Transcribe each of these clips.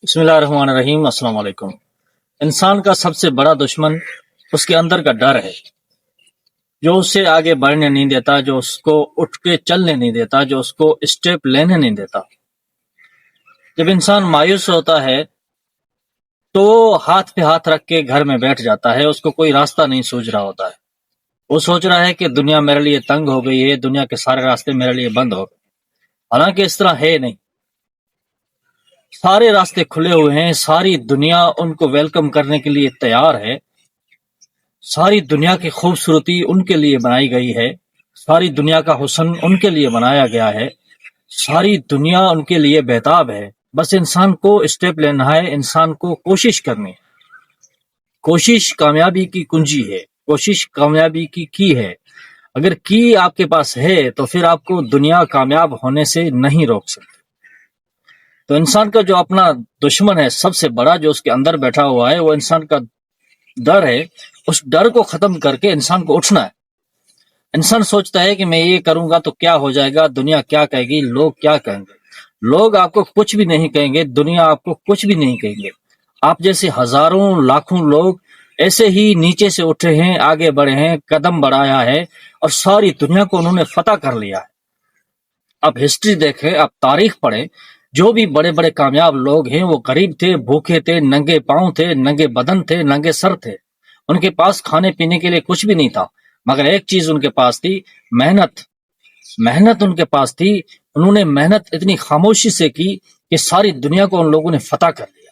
بسم اللہ الرحمن الرحیم۔ السلام علیکم۔ انسان کا سب سے بڑا دشمن اس کے اندر کا ڈر ہے، جو اسے آگے بڑھنے نہیں دیتا، جو اس کو اٹھ کے چلنے نہیں دیتا، جو اس کو اسٹیپ لینے نہیں دیتا۔ جب انسان مایوس ہوتا ہے تو ہاتھ پہ ہاتھ رکھ کے گھر میں بیٹھ جاتا ہے، اس کو کوئی راستہ نہیں سوچ رہا ہوتا ہے۔ وہ سوچ رہا ہے کہ دنیا میرے لیے تنگ ہو گئی ہے، دنیا کے سارے راستے میرے لیے بند ہو گئے۔ حالانکہ اس طرح ہے نہیں، سارے راستے کھلے ہوئے ہیں، ساری دنیا ان کو ویلکم کرنے کے لیے تیار ہے، ساری دنیا کی خوبصورتی ان کے لیے بنائی گئی ہے، ساری دنیا کا حسن ان کے لیے بنایا گیا ہے، ساری دنیا ان کے لیے بہتاب ہے۔ بس انسان کو اسٹیپ لینا ہے، انسان کو کوشش کرنی ہے۔ کوشش کامیابی کی کنجی ہے، کوشش کامیابی کی ہے۔ اگر کی آپ کے پاس ہے تو پھر آپ کو دنیا کامیاب ہونے سے نہیں روک سکتی۔ تو انسان کا جو اپنا دشمن ہے سب سے بڑا، جو اس کے اندر بیٹھا ہوا ہے، وہ انسان کا ڈر ہے۔ اس ڈر کو ختم کر کے انسان کو اٹھنا ہے۔ انسان سوچتا ہے کہ میں یہ کروں گا تو کیا ہو جائے گا، دنیا کیا کہے گی، لوگ کیا کہیں گے۔ لوگ آپ کو کچھ بھی نہیں کہیں گے، دنیا آپ کو کچھ بھی نہیں کہیں گے۔ آپ جیسے ہزاروں لاکھوں لوگ ایسے ہی نیچے سے اٹھے ہیں، آگے بڑھے ہیں، قدم بڑھایا ہے اور ساری دنیا کو انہوں نے فتح کر لیا ہے۔ آپ ہسٹری دیکھیں، آپ تاریخ پڑھیں، جو بھی بڑے بڑے کامیاب لوگ ہیں وہ غریب تھے، بھوکے تھے، ننگے پاؤں تھے، ننگے بدن تھے، ننگے سر تھے۔ ان کے پاس کھانے پینے کے لیے کچھ بھی نہیں تھا، مگر ایک چیز ان کے پاس تھی، محنت۔ محنت ان کے پاس تھی، انہوں نے محنت اتنی خاموشی سے کی کہ ساری دنیا کو ان لوگوں نے فتح کر لیا۔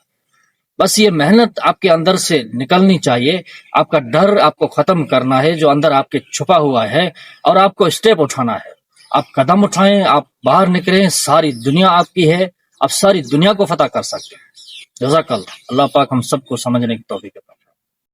بس یہ محنت آپ کے اندر سے نکلنی چاہیے، آپ کا ڈر آپ کو ختم کرنا ہے جو اندر آپ کے چھپا ہوا ہے، اور آپ کو اسٹیپ اٹھانا ہے۔ آپ قدم اٹھائیں، آپ باہر نکلیں، ساری دنیا آپ کی ہے، آپ ساری دنیا کو فتح کر سکتے ہیں۔ جزاک اللہ۔ اللہ پاک ہم سب کو سمجھنے کی توفیق عطا فرمائے۔